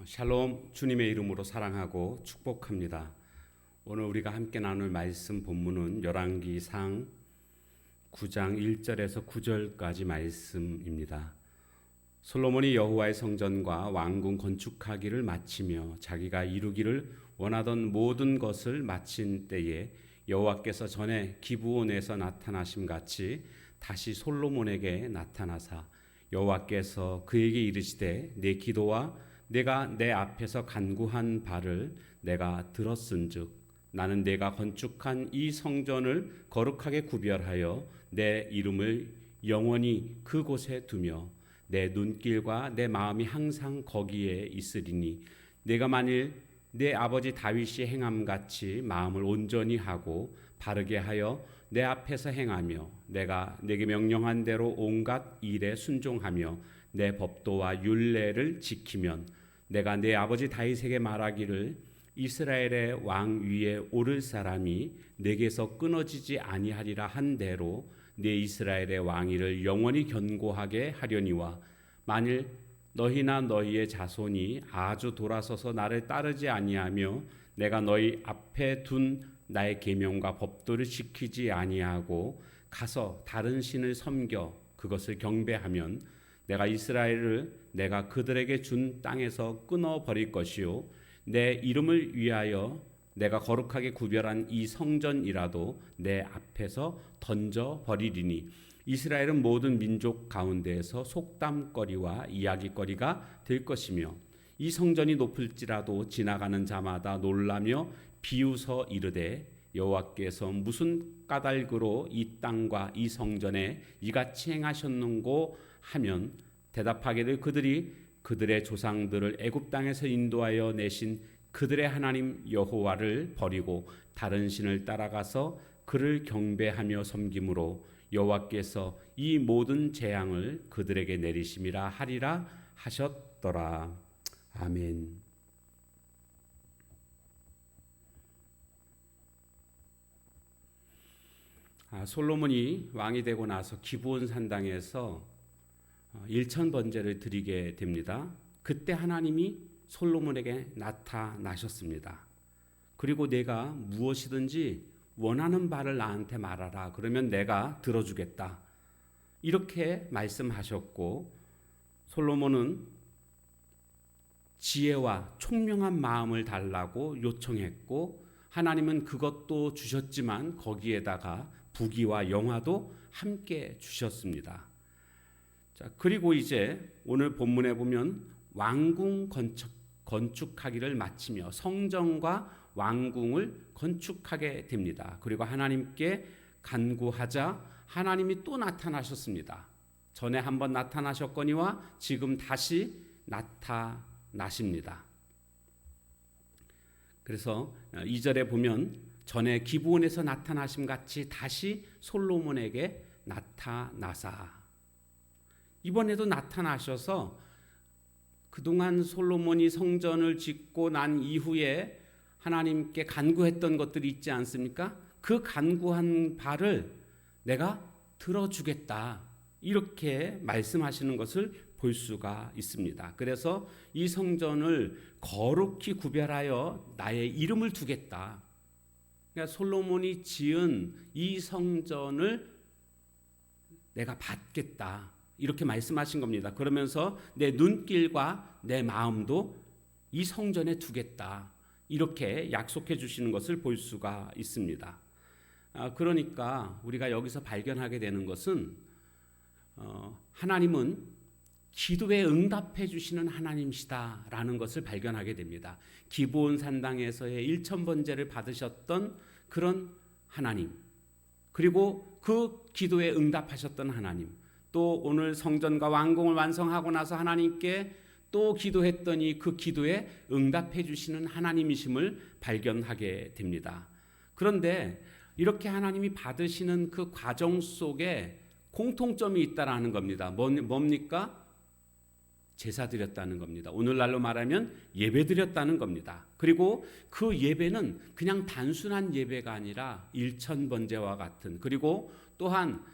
샬롬, 주님의 이름으로 사랑하고 축복합니다. 오늘 우리가 함께 나눌 말씀 본문은 열왕기상 9장 1절에서 9절까지 말씀입니다. 솔로몬이 여호와의 성전과 왕궁 건축하기를 마치며 자기가 이루기를 원하던 모든 것을 마친 때에 여호와께서 전에 기브온에서 나타나심 같이 다시 솔로몬에게 나타나사 여호와께서 그에게 이르시되 내 기도와 내가 내 앞에서 간구한 바를 내가 들었은즉 나는 내가 건축한 이 성전을 거룩하게 구별하여 내 이름을 영원히 그곳에 두며 내 눈길과 내 마음이 항상 거기에 있으리니 내가 만일 내 아버지 다윗이 행함같이 마음을 온전히 하고 바르게 하여 내 앞에서 행하며 내가 내게 명령한 대로 온갖 일에 순종하며 내 법도와 율례를 지키면 내가 내 아버지 다윗에게 말하기를 이스라엘의 왕 위에 오를 사람이 내게서 끊어지지 아니하리라 한 대로 내 이스라엘의 왕위를 영원히 견고하게 하려니와 만일 너희나 너희의 자손이 아주 돌아서서 나를 따르지 아니하며 내가 너희 앞에 둔 나의 계명과 법도를 지키지 아니하고 가서 다른 신을 섬겨 그것을 경배하면 내가 이스라엘을 내가 그들에게 준 땅에서 끊어버릴 것이요 내 이름을 위하여 내가 거룩하게 구별한 이 성전이라도 내 앞에서 던져버리리니 이스라엘은 모든 민족 가운데에서 속담거리와 이야기거리가 될 것이며 이 성전이 높을지라도 지나가는 자마다 놀라며 비웃어 이르되 여호와께서 무슨 까닭으로 이 땅과 이 성전에 이같이 행하셨는고 하면 대답하기를 그들이 그들의 조상들을 애굽 땅에서 인도하여 내신 그들의 하나님 여호와를 버리고 다른 신을 따라가서 그를 경배하며 섬김으로 여호와께서 이 모든 재앙을 그들에게 내리심이라 하리라 하셨더라. 아멘. 솔로몬이 왕이 되고 나서 기브온 산당에서 일천번제를 드리게 됩니다. 그때 하나님이 솔로몬에게 나타나셨습니다. 그리고 내가 무엇이든지 원하는 바를 나한테 말하라. 그러면 내가 들어주겠다. 이렇게 말씀하셨고 솔로몬은 지혜와 총명한 마음을 달라고 요청했고 하나님은 그것도 주셨지만 거기에다가 부귀와 영화도 함께 주셨습니다. 자, 그리고 이제 오늘 본문에 보면 왕궁 건축하기를 마치며 성전과 왕궁을 건축하게 됩니다. 그리고 하나님께 간구하자 하나님이 또 나타나셨습니다. 전에 한번 나타나셨거니와 지금 다시 나타나십니다. 그래서 2절에 보면 전에 기브온에서 나타나심 같이 다시 솔로몬에게 나타나사 이번에도 나타나셔서 그동안 솔로몬이 성전을 짓고 난 이후에 하나님께 간구했던 것들이 있지 않습니까? 그 간구한 바를 내가 들어주겠다. 이렇게 말씀하시는 것을 볼 수가 있습니다. 그래서 이 성전을 거룩히 구별하여 나의 이름을 두겠다. 그러니까 솔로몬이 지은 이 성전을 내가 받겠다. 이렇게 말씀하신 겁니다. 그러면서 내 눈길과 내 마음도 이 성전에 두겠다. 이렇게 약속해 주시는 것을 볼 수가 있습니다. 그러니까 우리가 여기서 발견하게 되는 것은 하나님은 기도에 응답해 주시는 하나님이시다라는 것을 발견하게 됩니다. 기브온 산당에서의 일천번제를 받으셨던 그런 하나님, 그리고 그 기도에 응답하셨던 하나님, 또 오늘 성전과 왕궁을 완성하고 나서 하나님께 또 기도했더니 그 기도에 응답해 주시는 하나님이심을 발견하게 됩니다. 그런데 이렇게 하나님이 받으시는 그 과정 속에 공통점이 있다라는 겁니다. 뭡니까? 제사 드렸다는 겁니다. 오늘날로 말하면 예배 드렸다는 겁니다. 그리고 그 예배는 그냥 단순한 예배가 아니라 일천번제와 같은, 그리고 또한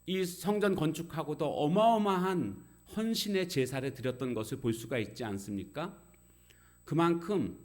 이 성전 건축하고도 어마어마한 헌신의 제사를 드렸던 것을 볼 수가 있지 않습니까? 그만큼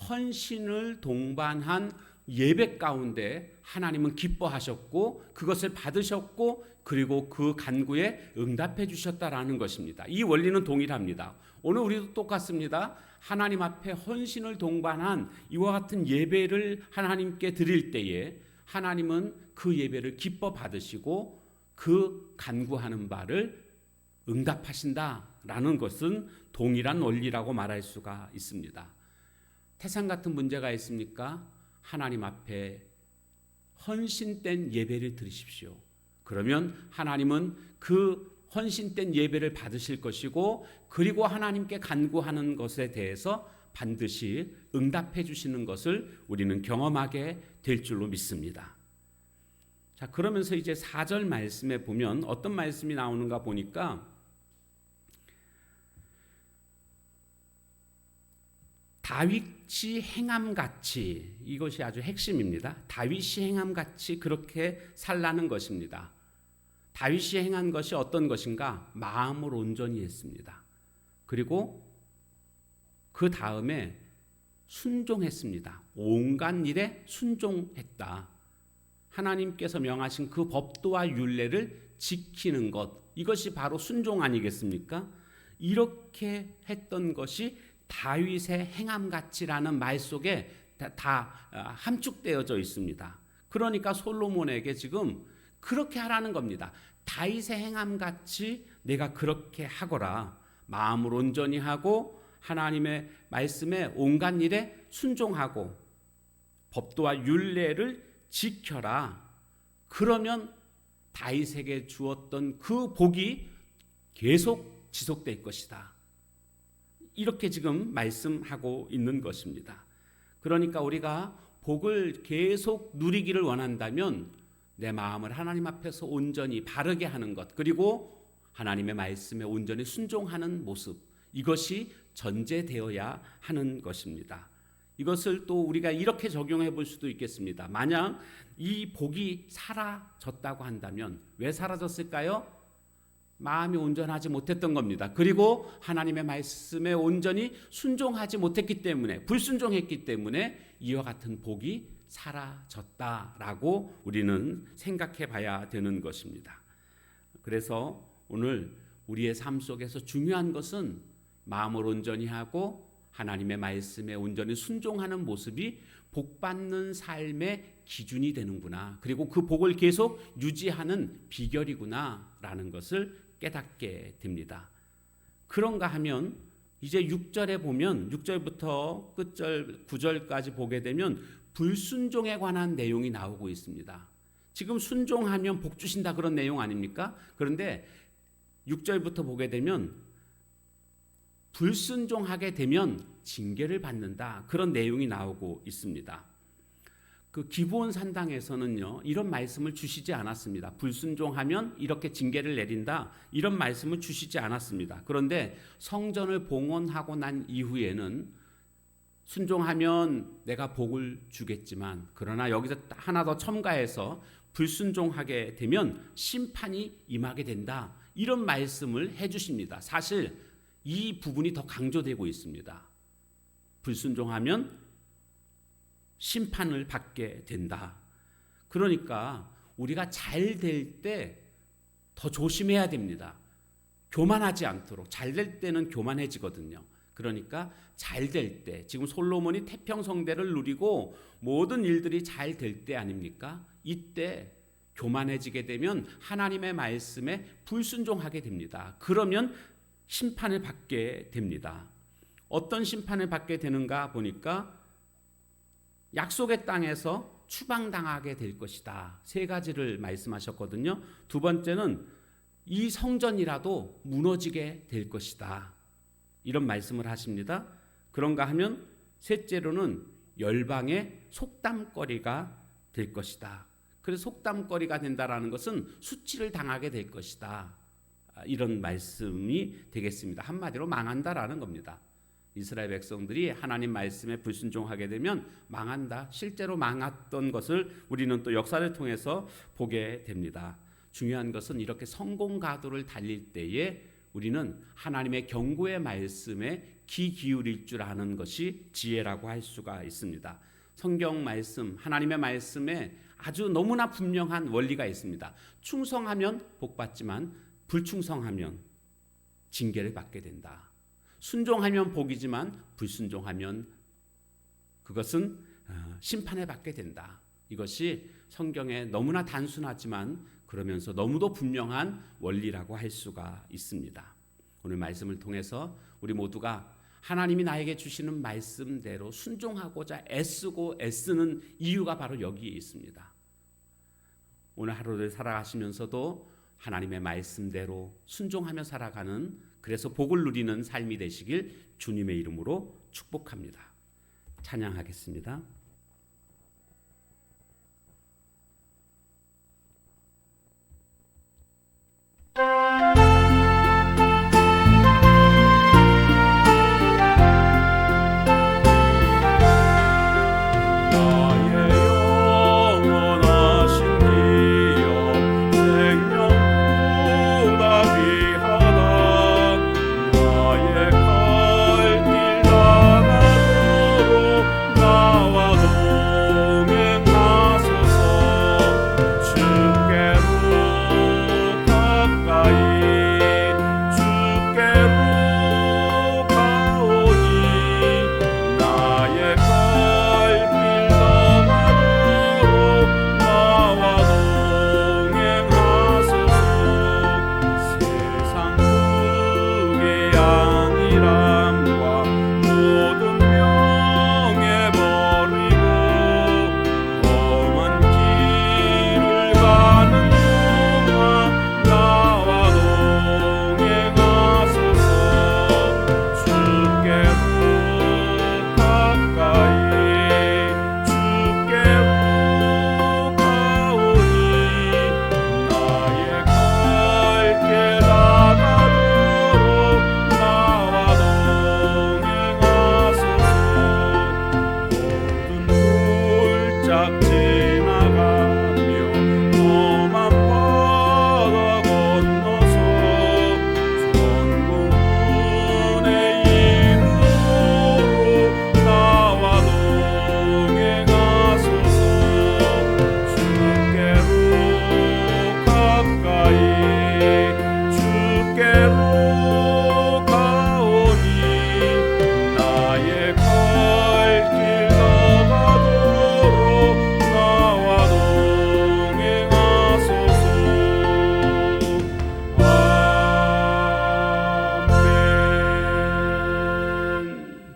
헌신을 동반한 예배 가운데 하나님은 기뻐하셨고 그것을 받으셨고 그리고 그 간구에 응답해 주셨다라는 것입니다. 이 원리는 동일합니다. 오늘 우리도 똑같습니다. 하나님 앞에 헌신을 동반한 이와 같은 예배를 하나님께 드릴 때에 하나님은 그 예배를 기뻐 받으시고 그 간구하는 바를 응답하신다라는 것은 동일한 원리라고 말할 수가 있습니다. 태산 같은 문제가 있습니까? 하나님 앞에 헌신된 예배를 드리십시오. 그러면 하나님은 그 헌신된 예배를 받으실 것이고 그리고 하나님께 간구하는 것에 대해서 반드시 응답해 주시는 것을 우리는 경험하게 될 줄로 믿습니다. 자, 그러면서 이제 4절 말씀에 보면 어떤 말씀이 나오는가 보니까 다윗이 행함같이, 이것이 아주 핵심입니다. 다윗이 행함같이 그렇게 살라는 것입니다. 다윗이 행한 것이 어떤 것인가? 마음을 온전히 했습니다. 그리고 그 다음에 순종했습니다. 온갖 일에 순종했다. 하나님께서 명하신 그 법도와 율례를 지키는 것, 이것이 바로 순종 아니겠습니까? 이렇게 했던 것이 다윗의 행함같이라는 말 속에 다 함축되어져 있습니다. 그러니까 솔로몬에게 지금 그렇게 하라는 겁니다. 다윗의 행함같이 내가 그렇게 하거라. 마음을 온전히 하고 하나님의 말씀에 온갖 일에 순종하고 법도와 율례를 지켜라. 그러면 다윗에게 주었던 그 복이 계속 지속될 것이다. 이렇게 지금 말씀하고 있는 것입니다. 그러니까 우리가 복을 계속 누리기를 원한다면 내 마음을 하나님 앞에서 온전히 바르게 하는 것, 그리고 하나님의 말씀에 온전히 순종하는 모습, 이것이 전제되어야 하는 것입니다. 이것을 또 우리가 이렇게 적용해 볼 수도 있겠습니다. 만약 이 복이 사라졌다고 한다면 왜 사라졌을까요? 마음이 온전하지 못했던 겁니다. 그리고 하나님의 말씀에 온전히 순종하지 못했기 때문에, 불순종했기 때문에 이와 같은 복이 사라졌다라고 우리는 생각해 봐야 되는 것입니다. 그래서 오늘 우리의 삶 속에서 중요한 것은 마음을 온전히 하고 하나님의 말씀에 온전히 순종하는 모습이 복받는 삶의 기준이 되는구나. 그리고 그 복을 계속 유지하는 비결이구나 라는 것을 깨닫게 됩니다. 그런가 하면 이제 6절에 보면 6절부터 끝절 9절까지 보게 되면 불순종에 관한 내용이 나오고 있습니다. 지금 순종하면 복 주신다 그런 내용 아닙니까? 그런데 6절부터 보게 되면 불순종하게 되면 징계를 받는다 그런 내용이 나오고 있습니다. 그 기브온 산당에서는요 이런 말씀을 주시지 않았습니다. 불순종하면 이렇게 징계를 내린다 이런 말씀을 주시지 않았습니다. 그런데 성전을 봉헌하고 난 이후에는 순종하면 내가 복을 주겠지만 그러나 여기서 하나 더 첨가해서 불순종하게 되면 심판이 임하게 된다 이런 말씀을 해주십니다. 사실 이 부분이 더 강조되고 있습니다. 불순종하면 심판을 받게 된다. 그러니까 우리가 잘 될 때 더 조심해야 됩니다. 교만하지 않도록. 잘 될 때는 교만해지거든요. 그러니까 잘 될 때, 지금 솔로몬이 태평성대를 누리고 모든 일들이 잘 될 때 아닙니까? 이때 교만해지게 되면 하나님의 말씀에 불순종하게 됩니다. 그러면 심판을 받게 됩니다. 어떤 심판을 받게 되는가 보니까 약속의 땅에서 추방당하게 될 것이다. 세 가지를 말씀하셨거든요. 두 번째는 이 성전이라도 무너지게 될 것이다. 이런 말씀을 하십니다. 그런가 하면 셋째로는 열방의 속담거리가 될 것이다. 그래서 속담거리가 된다라는 것은 수치를 당하게 될 것이다. 이런 말씀이 되겠습니다. 한마디로 망한다라는 겁니다. 이스라엘 백성들이 하나님 말씀에 불순종하게 되면 망한다. 실제로 망했던 것을 우리는 또 역사를 통해서 보게 됩니다. 중요한 것은 이렇게 성공 가도를 달릴 때에 우리는 하나님의 경고의 말씀에 귀 기울일 줄 아는 것이 지혜라고 할 수가 있습니다. 성경 말씀, 하나님의 말씀에 아주 너무나 분명한 원리가 있습니다. 충성하면 복받지만 불충성하면 징계를 받게 된다. 순종하면 복이지만 불순종하면 그것은 심판을 받게 된다. 이것이 성경에 너무나 단순하지만 그러면서 너무도 분명한 원리라고 할 수가 있습니다. 오늘 말씀을 통해서 우리 모두가 하나님이 나에게 주시는 말씀대로 순종하고자 애쓰는 이유가 바로 여기에 있습니다. 오늘 하루를 살아가시면서도 하나님의 말씀대로 순종하며 살아가는, 그래서 복을 누리는 삶이 되시길 주님의 이름으로 축복합니다. 찬양하겠습니다.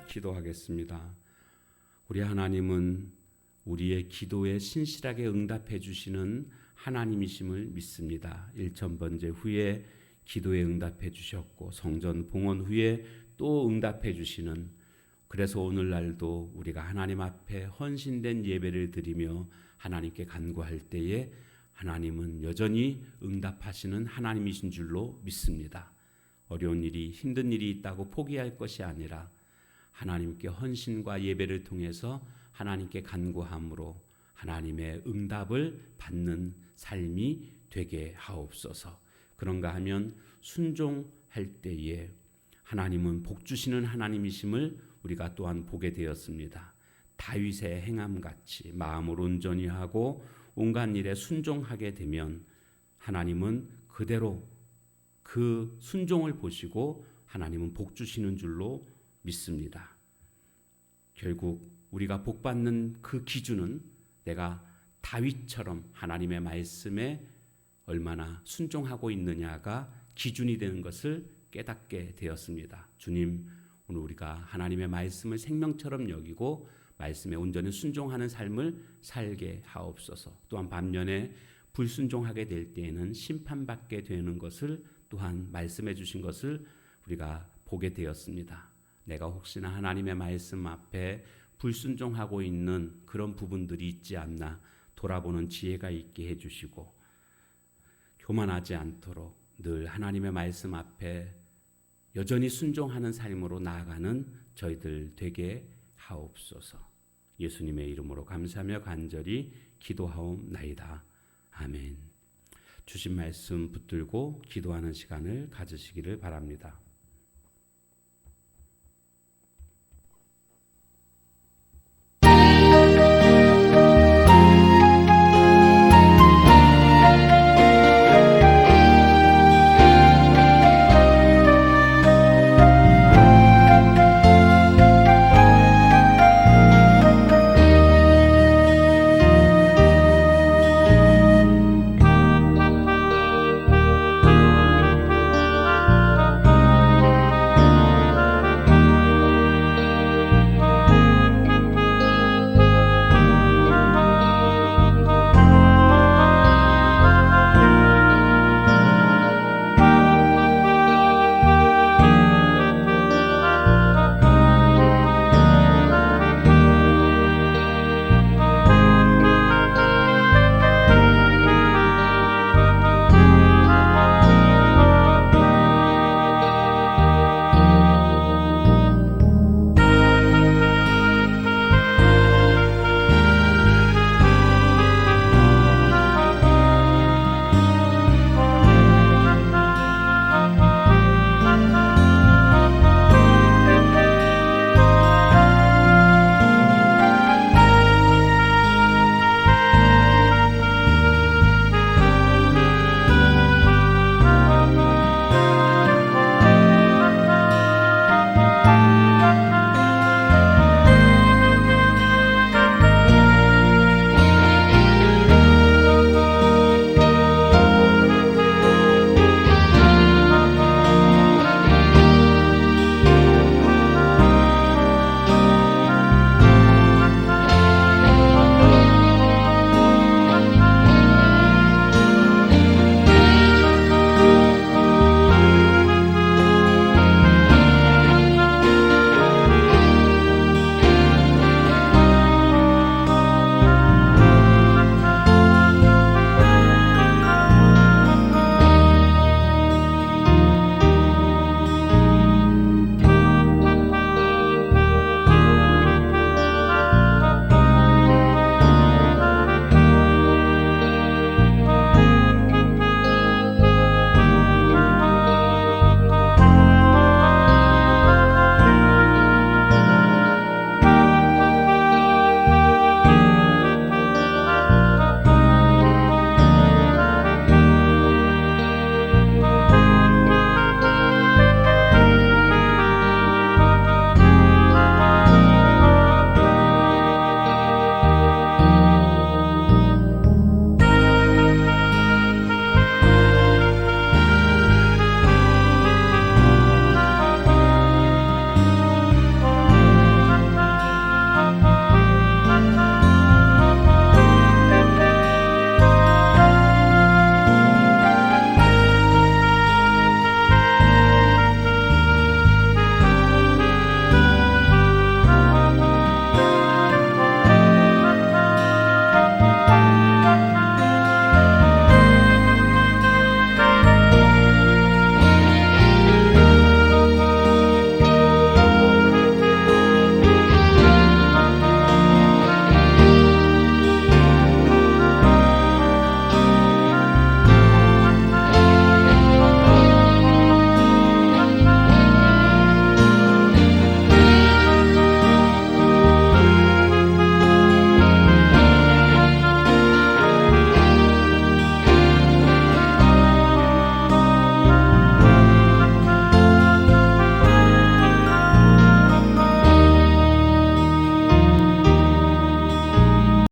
기도하겠습니다. 우리 하나님은 우리의 기도에 신실하게 응답해 주시는 하나님이심을 믿습니다. 일천번제 후에 기도에 응답해 주셨고 성전 봉헌 후에 또 응답해 주시는, 그래서 오늘날도 우리가 하나님 앞에 헌신된 예배를 드리며 하나님께 간구할 때에 하나님은 여전히 응답하시는 하나님이신 줄로 믿습니다. 어려운 일이, 힘든 일이 있다고 포기할 것이 아니라 하나님께 헌신과 예배를 통해서 하나님께 간구함으로 하나님의 응답을 받는 삶이 되게 하옵소서. 그런가 하면 순종할 때에 하나님은 복 주시는 하나님이심을 우리가 또한 보게 되었습니다. 다윗의 행함같이 마음을 온전히 하고 온갖 일에 순종하게 되면 하나님은 그대로 그 순종을 보시고 하나님은 복 주시는 줄로 믿습니다. 결국 우리가 복받는 그 기준은 내가 다윗처럼 하나님의 말씀에 얼마나 순종하고 있느냐가 기준이 되는 것을 깨닫게 되었습니다. 주님, 오늘 우리가 하나님의 말씀을 생명처럼 여기고 말씀에 온전히 순종하는 삶을 살게 하옵소서. 또한 반면에 불순종하게 될 때에는 심판받게 되는 것을 또한 말씀해 주신 것을 우리가 보게 되었습니다. 내가 혹시나 하나님의 말씀 앞에 불순종하고 있는 그런 부분들이 있지 않나 돌아보는 지혜가 있게 해주시고 교만하지 않도록 늘 하나님의 말씀 앞에 여전히 순종하는 삶으로 나아가는 저희들 되게 하옵소서. 예수님의 이름으로 감사하며 간절히 기도하옵나이다. 아멘. 주신 말씀 붙들고 기도하는 시간을 가지시기를 바랍니다.